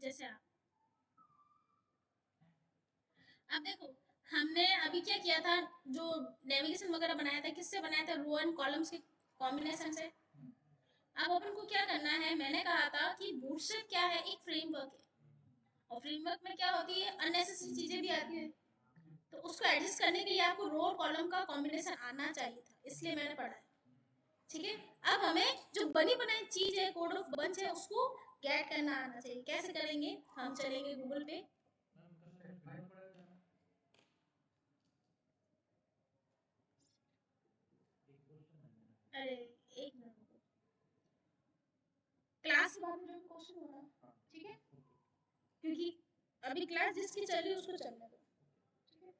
जैसे अब देखो, हमने अभी क्या किया था, जो नेविगेशन वगैरह बनाया था, किससे बनाया था? रो एंड कॉलम्स के कॉम्बिनेशन से। अब अपन को क्या करना है, मैंने कहा था कि बूटस्ट्रैप क्या है, एक फ्रेमवर्क है, और फ्रेमवर्क में क्या होती है, अननेसेसरी चीजें भी आती है, तो उसको एडजस्ट करने के लिए आपको रो और कॉलम का कॉम्बिनेशन आना चाहिए था, इसलिए मैंने पढ़ा है। ठीक है, अब हमें जो बनी बनाई चीज है, कोड ऑफ बंच है, उसको गेट करना आना चाहिए। कैसे करेंगे? हम चलेंगे गूगल पे। अरे एक मिनट, क्लास के बाद में जो क्वेश्चन हो रहा है, ठीक है, क्योंकि अभी क्लास जिसकी चल रही है उसको चलने दो। ठीक है,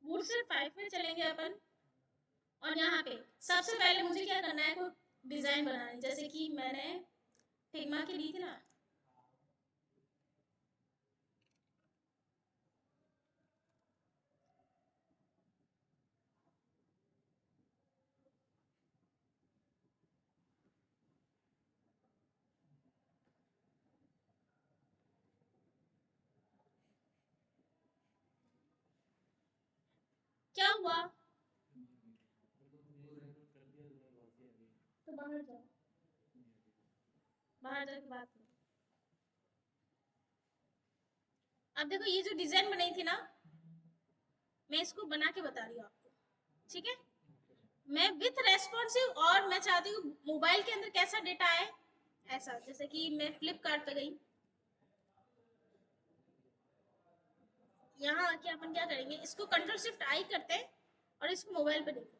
बूटस्ट्रैप 5 में चलेंगे अपन, और यहाँ पे सबसे पहले मुझे क्या करना है, कोई डिजाइन बनानी, जैसे कि मैंने फिग्मा की ली थी ना। क्या हुआ? तो बाहर जाओ, बाहर जाके बात करो। अब देखो, ये जो डिजाइन बनाई थी ना, मैं इसको बना के बता रही हूँ आपको। ठीक है, मैं विथ रेस्पॉन्सिव, और मैं चाहती हूँ मोबाइल के अंदर कैसा डेटा आए, ऐसा। जैसे कि मैं फ्लिपकार्ट पे गई, यहाँ आके अपन क्या करेंगे, इसको कंट्रोल शिफ्ट आई करते हैं, और इसको मोबाइल पे देखो।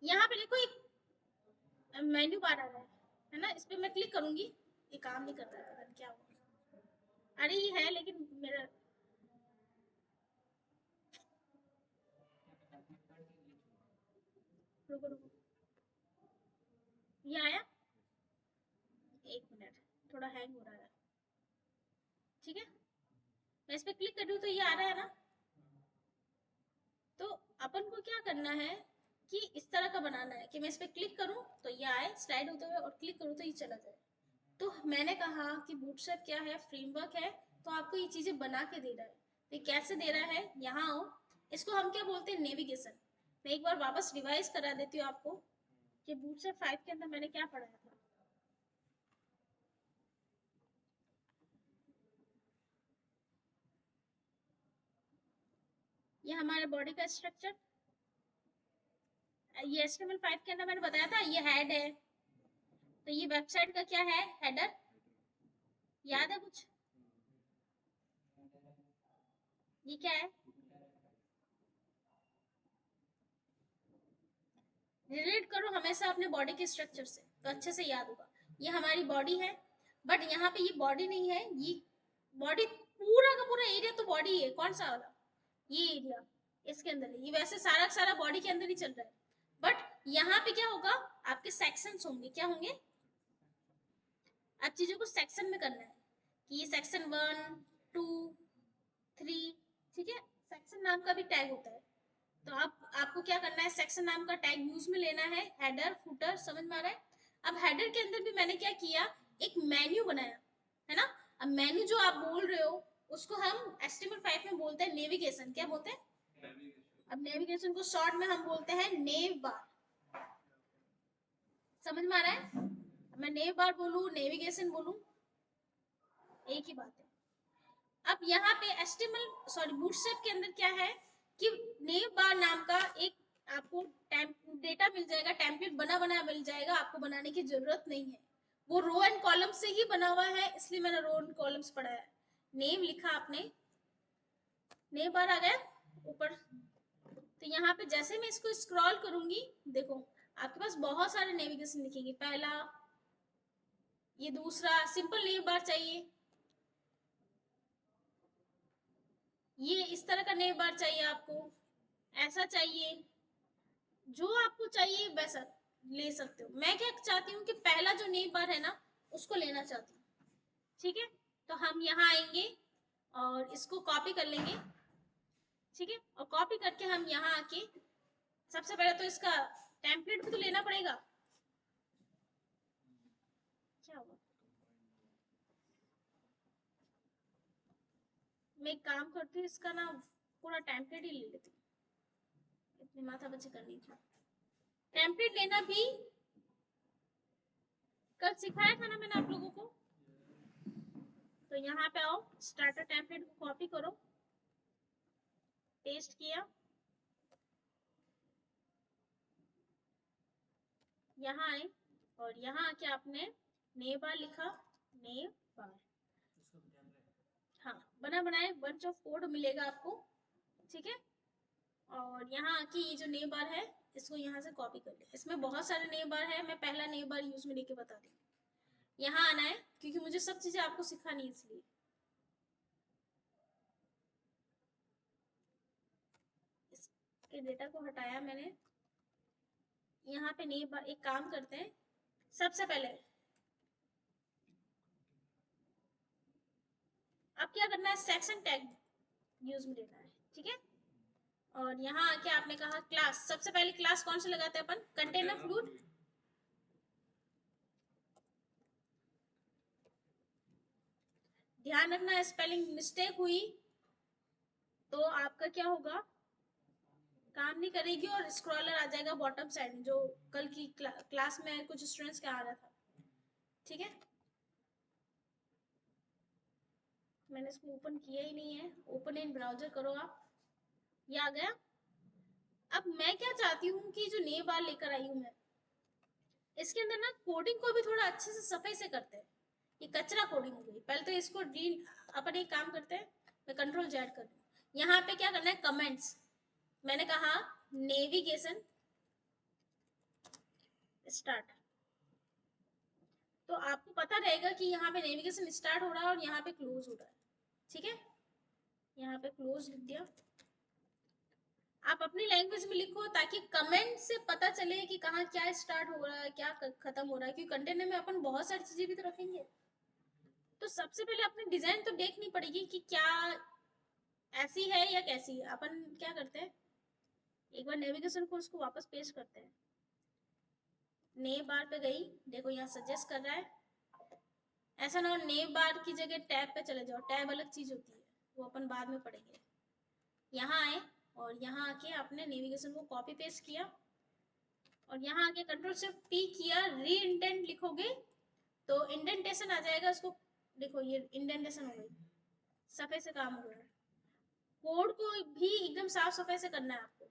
यहाँ पे देखो, एक मेन्यू बार आ रहा है ना, इस पे मैं क्लिक करूंगी, ये काम नहीं कर रहा है, पता नहीं क्या हुआ। अरे ये है, लेकिन मेरा, रुको रुको, ये आया, एक मिनट, थोड़ा हैंग हो रहा है। ठीक है, मैं इस पे क्लिक कर रही हूँ तो ये आ रहा है ना। तो अपन को क्या करना है कि इस तरह का बनाना है कि मैं इस पे क्लिक करूं तो ये आए स्लाइड होते हुए, और क्लिक करूं तो ये चला जाए। तो मैंने कहा कि बूटस्ट्रैप क्या है, फ्रेमवर्क है, तो आपको ये चीजें बना के दे रहा है। तो कैसे दे रहा है, यहाँ आओ, इसको हम क्या बोलते हैं, नेविगेशन। मैं एक बार वापस रिवाइज करा देती हूँ आपको कि बूटस्ट्रैप 5 के अंदर मैंने क्या पढ़ाया था। ये हमारे बॉडी का स्ट्रक्चर, ये HTML5 के अंदर मैंने बताया था, ये हेड है, तो ये वेबसाइट का क्या है, हेडर। याद है कुछ? ये क्या है? रिलेट करो हमेशा अपने बॉडी के स्ट्रक्चर से, तो अच्छे से याद होगा। ये हमारी बॉडी है, बट यहाँ पे ये बॉडी नहीं है, ये बॉडी, पूरा का पूरा एरिया तो बॉडी है, कौन सा वाला, ये एरिया इसके अंदर है। ये वैसे सारा का सारा बॉडी के अंदर ही चल रहा है, बट यहाँ पे क्या होगा, आपके सेक्शंस होंगे। क्या होंगे? आप चीजों को सेक्शन में करना है, कि ये सेक्शन 1, 2, 3। ठीक है, सेक्शन नाम का भी टैग होता है, तो आप आपको क्या करना है, सेक्शन नाम का टैग यूज में लेना है, हेडर फुटर, समझ में आ रहा है? अब हेडर के अंदर भी मैंने क्या किया, एक मेन्यू बनाया, है ना। अब मेन्यू जो आप बोल रहे हो, उसको हम HTML5 में बोलते हैं नेविगेशन। क्या बोलते हैं? अब नेविगेशन को शॉर्ट में हम बोलते हैं नेव बार। समझ में आ रहा है? मैं नेव बार बोलूं, नेविगेशन बोलूं, एक ही बात है। अब यहाँ पे HTML, सॉरी, बूटस्ट्रैप के अंदर क्या है कि नेव बार नाम का एक आपको डेटा मिल जाएगा, टेम्पलेट बना बना मिल जाएगा, आपको बनाने की जरूरत नहीं है। वो रो एंड कॉलम से ही बना हुआ है, इसलिए मैंने रो एंड कॉलम्स पढ़ाया है। नेम लिखा आपने, नेव बार आ गया ऊपर, तो यहाँ पे जैसे मैं इसको स्क्रॉल करूंगी, देखो आपके पास बहुत सारे नेविगेशन लिखेंगे। पहला, ये दूसरा, सिंपल नेव बार चाहिए, ये इस तरह का नेव बार चाहिए आपको, ऐसा चाहिए, जो आपको चाहिए वैसा ले सकते हो। मैं क्या चाहती हूँ कि पहला जो नेम बार है ना, उसको लेना चाहती हूँ। ठीक है, तो हम यहाँ आएंगे और इसको कॉपी कर लेंगे। ठीक है, और कॉपी करके हम यहाँ आके, सबसे पहले तो इसका टेम्पलेट भी तो लेना पड़ेगा। मैं एक काम करती हूँ, इसका ना पूरा टेम्पलेट ही ले लेती हूँ, इतनी माथा बची करनी थी। टेम्पलेट लेना भी कल सिखाया था ना मैंने आप लोगों को। तो यहाँ पे आओ, स्टार्टर टेम्पलेट को कॉपी करो, पेस्ट किया, यहाँ आए और यहाँ आके आपने नेम बार लिखा, नेम बार, हाँ बना बनाए बंच ऑफ कोड मिलेगा आपको, ठीक है। और यहाँ आके ये जो नेम बार है इसको यहाँ से कॉपी कर ले। इसमें बहुत सारे नेम बार है, मैं पहला नेम बार यूज में लेके बता दी। यहाँ आना है क्योंकि मुझे सब चीजें आपको सिखानी है, इसलिए इसके डेटा को हटाया मैंने। यहाँ पे नेम बार, एक काम करते हैं, सबसे पहले अब क्या करना है, सेक्शन टैग यूज में लेना है, ठीक है। और यहाँ आके आपने कहा क्लास, सबसे पहले क्लास कौन से लगाते हैं अपन, कंटेनर फ्लूइड। ध्यान रखना स्पेलिंग मिस्टेक हुई तो आपका क्या होगा, काम नहीं करेगी और स्क्रॉलर आ जाएगा बॉटम साइड में, जो कल की क्लास में कुछ स्टूडेंट्स का आ रहा था, ठीक है। मैंने इसको ओपन किया ही नहीं है, ओपन इन ब्राउजर करो आप, ये आ गया। अब मैं क्या चाहती हूँ कि जो नेम बार लेकर आई हूँ मैं, इसके अंदर ना कोडिंग को भी थोड़ा अच्छे से सफाई से करते हैं। ये कचरा कोडिंग हो गई, पहले तो इसको अपन एक काम करते हैं, मैं कंट्रोल जेड कर दूँ। यहाँ पे क्या करना है, कमेंट्स, मैंने कहा नेविगेशन स्टार्ट, तो आपको पता रहेगा कि यहाँ पे नेविगेशन स्टार्ट हो रहा है और यहाँ पे क्लोज हो रहा है, ठीक है। यहाँ पे क्लोज लिख दिया। आप अपनी लैंग्वेज में लिखो ताकि कमेंट से पता चले कि कहाँ क्या स्टार्ट हो रहा है, क्या खत्म हो रहा है, क्योंकि कंटेनर में अपन बहुत सारी चीजें भी तो रखेंगे। तो सबसे पहले अपनी डिजाइन तो देखनी पड़ेगी कि क्या ऐसी है या कैसी है। अपन क्या करते हैं, एक बार नेविगेशन को उसको वापस पेस्ट करते हैं। नेम बार पे गई, देखो यहाँ सजेस्ट कर रहा है, ऐसा ना हो नेम बार की जगह टैब पे चले जाओ, टैब अलग चीज होती है, वो अपन बाद में पढ़ेंगे। यहाँ आए और यहाँ आके आपने नेविगेशन को कॉपी पेस्ट किया और यहाँ आके कंट्रोल शिफ्ट पी किया, री इंडेंट लिखोगे तो इंडेंटेशन आ जाएगा, उसको देखो ये इंडेंटेशन हो गई, सफाई से काम हो गया। कोड को भी एकदम साफ सफाई से करना है आपको।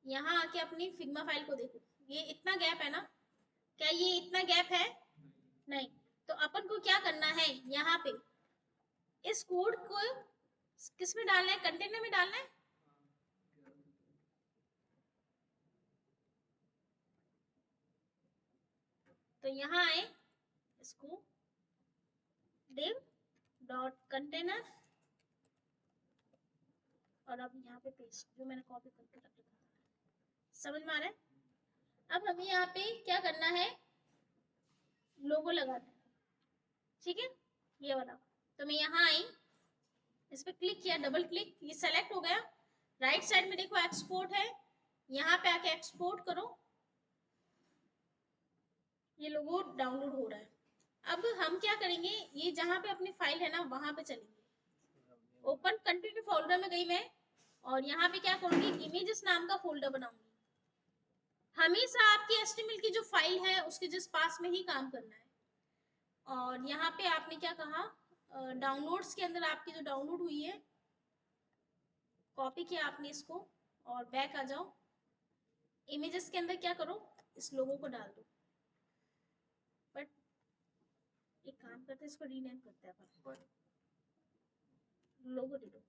यहाँ आके अपनी फिग्मा फाइल को देखो, ये इतना गैप है ना, क्या ये इतना गैप है, नहीं। तो अपन को क्या करना है, यहाँ पे इस कोड को किस में डालना है, कंटेनर में डालना है। तो यहाँ आए, इसको div डॉट कंटेनर और अब यहाँ पे पेस्ट, जो मैंने कॉपी करके रख रखा था, समझ में आ रहा है। अब हमें यहाँ पे क्या करना है, लोगो लगाना है, ठीक है, ये वाला। तो मैं यहाँ आई, इस पर क्लिक किया, डबल क्लिक, ये सेलेक्ट हो गया। राइट साइड में देखो एक्सपोर्ट है, यहाँ पे आके एक्सपोर्ट करो, ये लोगो डाउनलोड हो रहा है। अब हम क्या करेंगे, ये जहां पे अपनी फाइल है ना वहां पे चलेंगे, ओपन कंटिन्यू फोल्डर में गई मैं और यहाँ पे क्या करूंगी, इमेजेस नाम का फोल्डर बनाऊंगी। हमेशा आपकी एचटीएमएल की जो फाइल है उसके जिस पास में ही काम करना है। और यहाँ पे आपने क्या कहा, डाउनलोड्स के अंदर आपकी जो डाउनलोड हुई है, कॉपी किया आपने इसको और बैक आ जाओ, इमेजेस के अंदर क्या करो, इस लोगो को डाल दो। बट एक काम करते हैं, इसको रीनेम करते हैं अपन, लोगो दे दो,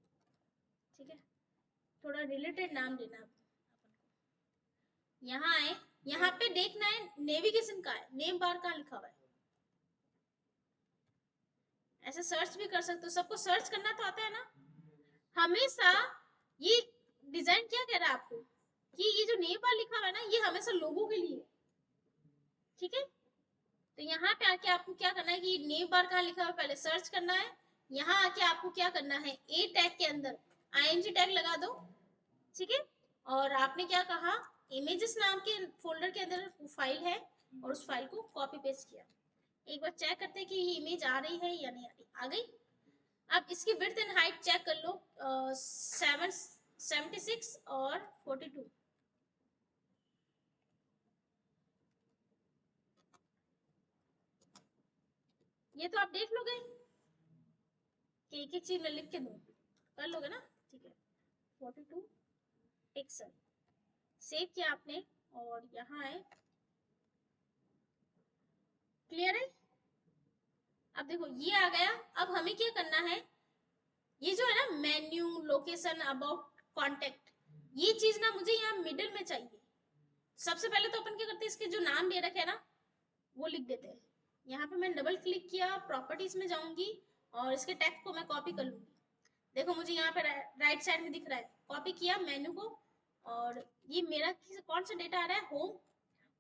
ठीक है, थोड़ा रिलेटेड नाम देना अपन को। यहाँ आए, यहाँ पे देखना है नेविगेशन का है, नेम बार कहाँ लिखा हुआ है, ऐसे सर्च भी कर सकते हो, सबको सर्च करना तो आता है ना। हमेशा ये डिजाइन क्या कह रहा है आपको कि ये जो नेम बार लिखा हुआ है ना, ये हमेशा लोगों के लिए, ठीक है। तो यहाँ पे आके आपको क्या करना है कि नेम बार कहाँ लिखा हुआ है पहले सर्च करना है। यहाँ आके आपको क्या करना है, ए टैग के अंदर ing टैग लगा दो, ठीक है। और आपने क्या कहा, इमेजेस नाम के फोल्डर के अंदर फाइल है और उस फाइल को कॉपी पेस्ट किया। एक बार चेक करते हैं कि ये इमेज आ रही है या नहीं आ रही, आ गई। अब इसकी विड्थ एंड हाइट चेक कर लो, 76 और 42। ये तो आप देख लोगे कि एक एक चीज में लिख के दूं, कर लोगे ना, ठीक है। 42 पिक्सल सेव किया आपने और यहाँ है, क्लियर है। अब देखो ये आ गया। अब हमें क्या करना है, ये जो है ना मेन्यू, लोकेशन, अबाउट, कांटेक्ट, ये चीज ना मुझे यहाँ मिडिल में चाहिए। सबसे पहले तो अपन क्या करते हैं, इसके जो नाम दे रखे है ना वो लिख देते हैं। यहाँ पे मैं डबल क्लिक किया, प्रॉपर्टीज में जाऊंगी और इसके टेक्स्ट को मैं कॉपी कर लूंगी। देखो मुझे यहाँ पे राइट साइड में दिख रहा है, कॉपी किया मेन्यू को, और ये मेरा कौन सा डेटा आ रहा है, होम।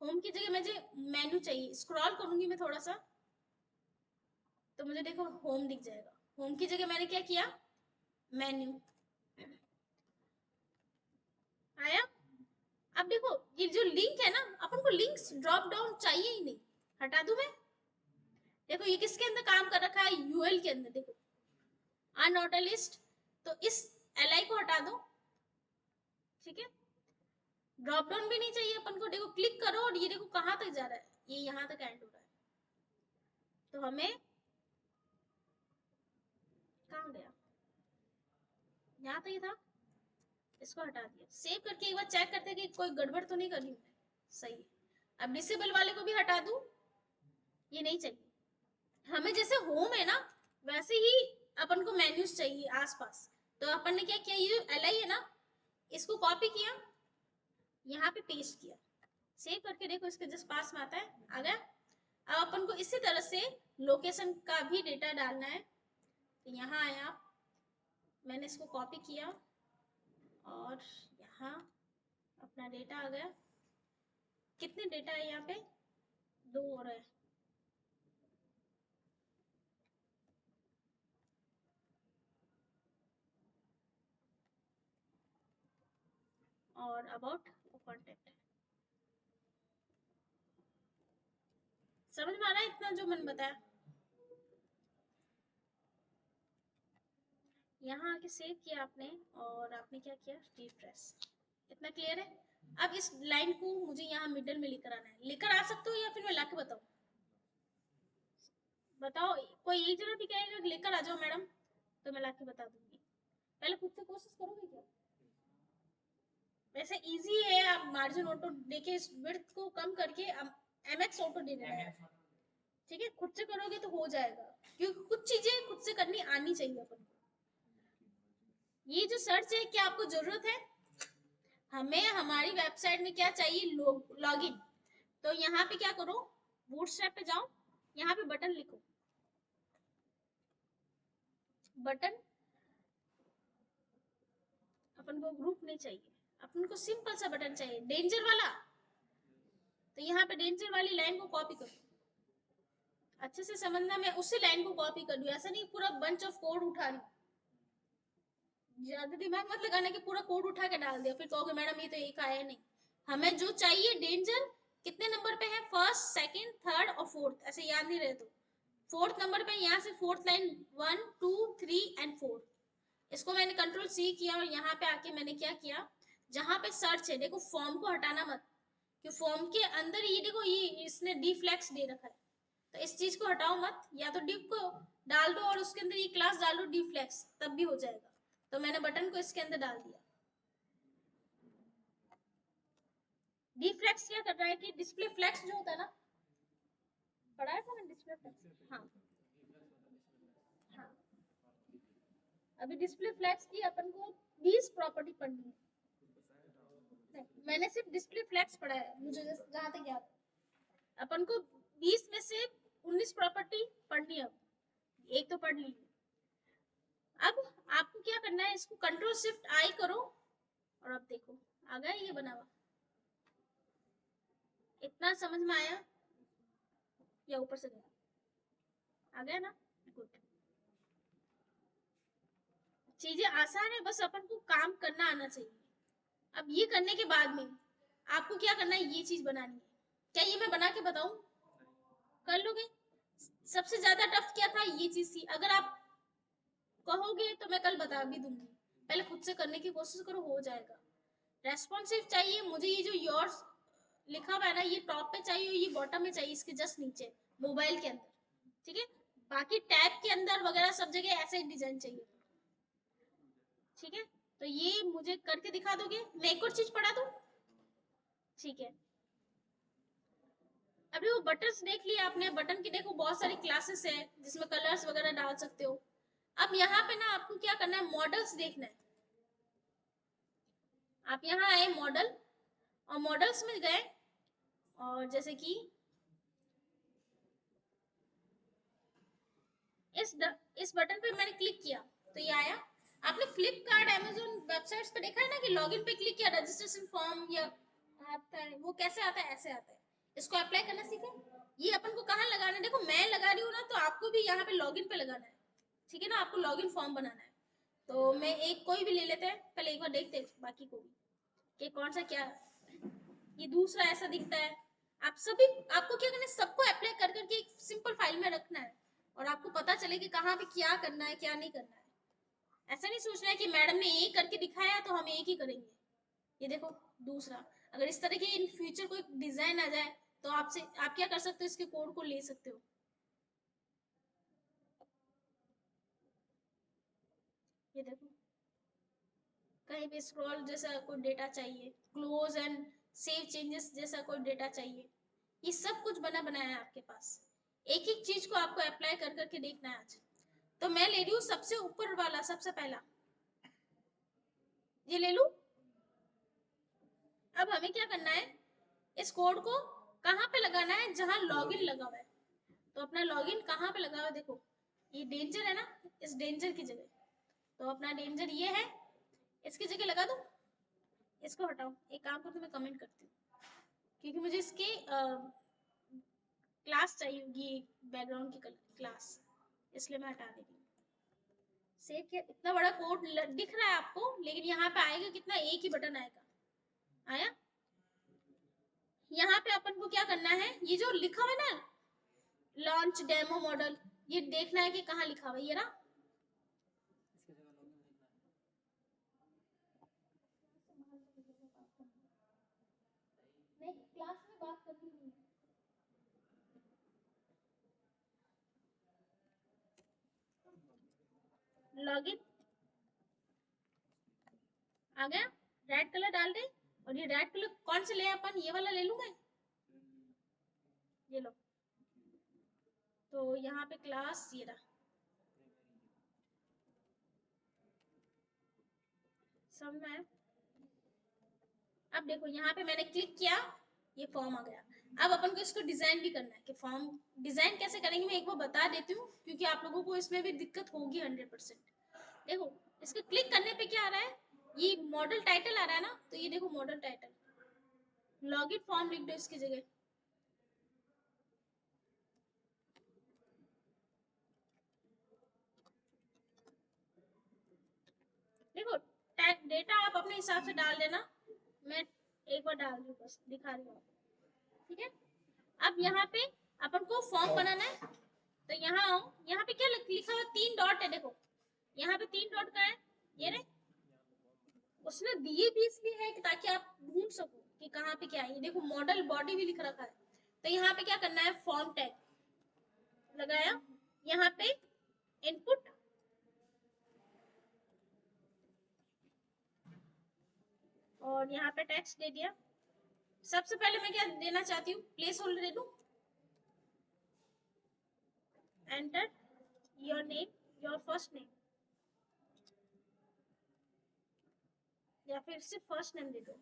होम की जगह मुझे मेन्यू चाहिए, स्क्रॉल करूंगी मैं थोड़ा सा तो मुझे देखो होम दिख जाएगा। होम की जगह मैंने क्या किया, मेन्यू आया। अब देखो ये जो लिंक है ना, अपन को लिंक्स ड्रॉप डाउन चाहिए ही नहीं, हटा दूं मैं। देखो ये किसके अंदर काम कर रखा है, यूएल के अंदर। देखो अनऑर्डर लिस्ट, तो इस एल को हटा दो, ठीक है। ड्रॉप डाउन भी नहीं चाहिए अपन को। देखो क्लिक करो और ये देखो कहां तक जा रहा है, ये यहां तक एंड हो रहा है। तो हमें कहां गया, यहाँ तो ये था, इसको हटा दिया। सेव करके एक बार चेक करते हैं कि कोई गड़बड़ तो नहीं करी है, सही है। अब डिसेबल वाले को भी हटा दूं, ये नहीं चाहिए हमें। जैसे होम है ना वैसे ही अपन को मेन्यूज चाहिए आसपास। तो अपन ने क्या किया, ये जो एल है ना इसको कॉपी किया, यहाँ पे पेस्ट किया, सेव करके देखो इसके जस्ट पास में आता है, आ गया। अब अपन को इसी तरह से लोकेशन का भी डेटा डालना है। तो यहाँ आया, मैंने इसको कॉपी किया और यहाँ अपना डेटा आ गया। कितने डेटा है यहाँ पे, 2 हो रहे हैं। और अबाउट कॉन्टेक्ट, समझ में आ रहा है इतना जो मैंने बताया। यहाँ आके सेव किया आपने और आपने क्या किया, रिफ्रेश। इतना क्लियर है। अब इस लाइन को मुझे यहाँ मिडल में लेकर आना है। लेकर आ सकते हो या फिर मैं लाके बताऊँ, बताओ। कोई एक जगह भी कहेगा लेकर आ जाओ मैडम तो मैं लाके बता दूंगी। पहले खुद से कोशिश करोगे क्या, वैसे इजी है। आप मार्जिन ऑटो देके इस विड्थ को कम करके एमएक्स ऑटो दे देना है, ठीक है। खुद से करोगे तो हो जाएगा, क्योंकि कुछ चीजें खुद से करनी आनी चाहिए अपन को। ये जो सर्च है क्या आपको जरूरत है, हमें हमारी वेबसाइट में क्या चाहिए, लॉगिन। तो यहाँ पे क्या करो, बूटस्ट्रैप पे जाओ, यहाँ पे बटन लिखो, बटन। अपन को ग्रुप नहीं चाहिए, अपन को सिंपल सा बटन चाहिए, डेंजर वाला। तो यहाँ पे डेंजर वाली लाइन को कॉपी करो, अच्छे से समझना। मैं उसी लाइन को कॉपी कर लूँ, ऐसा नहीं पूरा बंच ऑफ कोड उठा रही। ज्यादा दिमाग मत लगाना कि पूरा कोड उठा के डाल दिया, फिर कहोगे मैडम ये तो एक आया नहीं। हमें जो चाहिए डेंजर कितने नंबर पे है, फर्स्ट, सेकंड, थर्ड और फोर्थ, ऐसे याद नहीं रहे तो फोर्थ नंबर पे, यहाँ से फोर्थ लाइन 1 2 3 एंड 4। इसको मैंने कंट्रोल सी किया और यहाँ पे आके मैंने क्या किया, जहां पे सर्च है देखो, फॉर्म को हटाना मत, कि फॉर्म के अंदर ये देखो ये इसने डी फ्लैक्स दे रखा है, तो इस चीज को हटाओ मत, या तो डिव को डाल दो और उसके अंदर ये क्लास डाल दो डी फ्लैक्स, तब भी हो जाएगा। तो मैंने बटन को इसके अंदर डाल दिया। डी फ्लैक्स क्या कर रहा है कि डिस्प्ले फ्लैक्स जो होता है ना, पढ़ाया था मैंने डिस्प्ले फ्लैक्स, हाँ हाँ। अभी डिस्प्ले फ्लैक्स की अपन को 20 प्रॉपर्टी पढ़नी है। मैंने सिर्फ डिस्प्ले फ्लैक्स पढ़ा है, मुझे जहां तक याद है। अपन को 20 में से 19 प्रॉपर्टी पढ़नी है, एक तो पढ़ ली। अब आपको क्या करना है, इसको कंट्रोल शिफ्ट आई करो और अब देखो आ गया ये बना हुआ। इतना समझ में आया या ऊपर से गया, आ गया ना, गुड। चीजें आसान है, बस अपन को काम करना आना चाहिए। अब ये करने के बाद में आपको क्या करना है, ये चीज बनानी है। क्या ये मैं बना के बताऊं, कर लोगे। सबसे ज्यादा टफ क्या था, ये चीज थी। अगर आप कहोगे तो मैं कल बता भी दूंगी, पहले खुद से करने की कोशिश करो, हो जाएगा। रेस्पॉन्सिव चाहिए मुझे, ये जो योर्स लिखा हुआ है ना, ये टॉप पे चाहिए, ये बॉटम में चाहिए, इसके जस्ट नीचे मोबाइल के अंदर, ठीक है। बाकी टैब के अंदर वगैरह सब जगह ऐसे डिजाइन चाहिए, ठीक है। तो ये मुझे करके दिखा दोगे, मैं एक और चीज पढ़ा दूं, ठीक है। अभी वो बटन्स देख लिया आपने, बटन की देखो बहुत सारी क्लासेस है जिसमें कलर्स वगैरह डाल सकते हो। अब यहाँ पे ना आपको क्या करना है, मॉडल्स देखना है। आप यहाँ आए मॉडल, और मॉडल्स में गए, और जैसे कि इस बटन पे मैंने क्लिक किया तो ये आया। आपने फ्लिपकार्ट अमेज़न वेबसाइट्स पे देखा है ना कि लॉगिन पे क्लिक किया, रजिस्ट्रेशन फॉर्म या आता है, वो कैसे आता है, ऐसे आता है। इसको अप्लाई करना सीखे। ये अपन को कहाँ लगाना है, देखो मैं लगा रही हूँ ना, तो आपको भी यहाँ पे लॉगिन पे लगाना है, ठीक है ना। आपको लॉगिन फॉर्म बनाना है। तो मैं एक कोई भी ले लेते हैं, पहले एक बार देखते हैं बाकी को भी कि कौन सा क्या। ये दूसरा ऐसा दिखता है। आप सभी, आपको क्या करना है, सबको अप्लाई कर करके एक सिंपल फाइल में रखना है, और आपको पता चले कि कहाँ पे क्या करना है क्या नहीं करना है। ऐसा नहीं सोचना है कि मैडम ने एक करके दिखाया तो हम एक ही करेंगे। ये देखो दूसरा, अगर इस तरह की इन फ्यूचर कोई डिजाइन आ जाए तो आपसे, आप क्या कर सकते हो, इसके कोड को ले सकते हो। ये देखो, कहीं पे स्क्रॉल जैसा कोई डेटा चाहिए, क्लोज एंड सेव चेंजेस जैसा कोई डेटा चाहिए, ये सब कुछ बना बनाया है आपके पास। एक एक चीज को आपको अप्लाई कर करके देखना है आज। तो मैं ले रही हूँ सबसे ऊपर वाला, सबसे पहला ये ले लू। अब हमें क्या करना है, इस कोड को कहाँ पे लगाना है, जहां लॉगिन लगा हुआ है। तो अपना लॉगिन कहाँ पे लगा हुआ है, देखो ये डेंजर है ना, इस डेंजर की जगह। तो अपना डेंजर ये है, इसकी जगह लगा दो। इसको हटाओ, एक काम करके मैं कमेंट करती हूँ, क्योंकि मुझे इसके क्लास चाहिए होगी, बैकग्राउंड की क्लास, इसलिए मैं हटा दे रही हूँ। सेव किया, इतना बड़ा कोड दिख रहा है आपको, लेकिन यहाँ पे आएगा कितना, एक ही बटन आएगा। आया। यहाँ पे अपन को क्या करना है, ये जो लिखा हुआ है ना लॉन्च डेमो मॉडल, ये देखना है कि कहाँ लिखा हुआ है, ये ना। नहीं, क्लास में बात करनी नहीं है। लॉगिन आ गया, रेड कलर डाल दे। और ये रेड कलर कौन से ले अपन, ये वाला ले लूं मैं, ये लो। तो यहाँ पे क्लास ये रहा, सब में। अब देखो यहाँ पे मैंने क्लिक किया, ये फॉर्म आ गया। अब अपन को इसको डिजाइन भी करना है, कि फॉर्म डिजाइन कैसे करेंगे मैं एक बार बता देती हूँ, क्योंकि आप लोगों को इसमें भी दिक्कत होगी 100%। देखो, इसके क्लिक करने पे क्या आ रहा है, ये मॉडल टाइटल आ रहा है ना, तो ये देखो मॉडल टाइटल, लॉगिन फॉर्म लिख दो इसकी जगह। देखो डेटा आप अपने हिसाब से डाल देना, मैं एक बार डाल रही हूँ, बस दिखा रही हूँ, ठीक है। अब यहाँ पे अपन को फॉर्म बनाना है, तो यहाँ आओ, यहाँ पे क्या लिखा हुआ, 3 डॉट है, देखो यहाँ पे 3 डॉट का है, ये रे। उसने दिए भी इसलिए है कि ताकि आप ढूंढ सको कि कहाँ पे क्या है। ये देखो मॉडल बॉडी भी लिख रखा है। तो यहाँ पे क्या करना है, फॉर्म टैग लगाया, यहाँ पे इनपुट, और यहाँ पे टेक्स्ट दे दिया। सबसे पहले मैं क्या देना चाहती हूँ, प्लेस होल्डर दे दूं, enter your name, your first name, या फिर सिर्फ फर्स्ट नेम दे दो,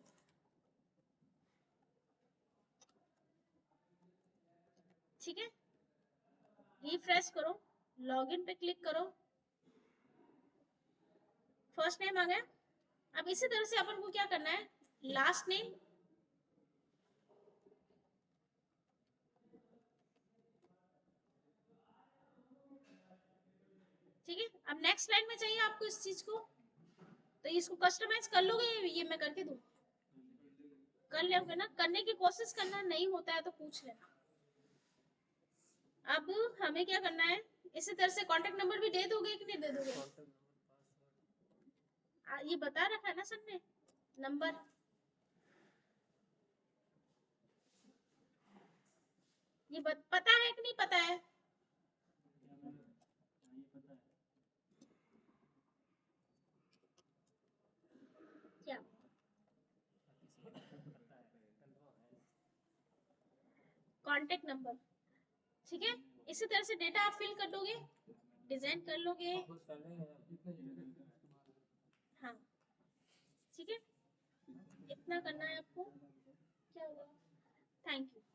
ठीक है। रिफ्रेश करो, लॉगिन पे क्लिक करो, फर्स्ट नेम आ गया। अब इसी तरह से अपन को क्या करना है, लास्ट नेम, ठीक है। अब नेक्स्ट लाइन में चाहिए आपको इस चीज को, तो इसको कस्टमाइज कर लोगे, ये मैं करके दूं, कर लोगे ना, करने की कोशिश करना, नहीं होता है तो पूछ लेना। अब हमें क्या करना है, इसी तरह से कॉन्टेक्ट नंबर भी दे दोगे कि नहीं दे दोगे, ये बता रखा है ना सर ने नंबर। ये पता है कि नहीं पता है? क्या कांटेक्ट नंबर, ठीक है। इसी तरह से डेटा आप फिल कर लोगे, डिजाइन कर लोगे। हाँ ठीक है, इतना करना है आपको। क्या होगा? Thank you.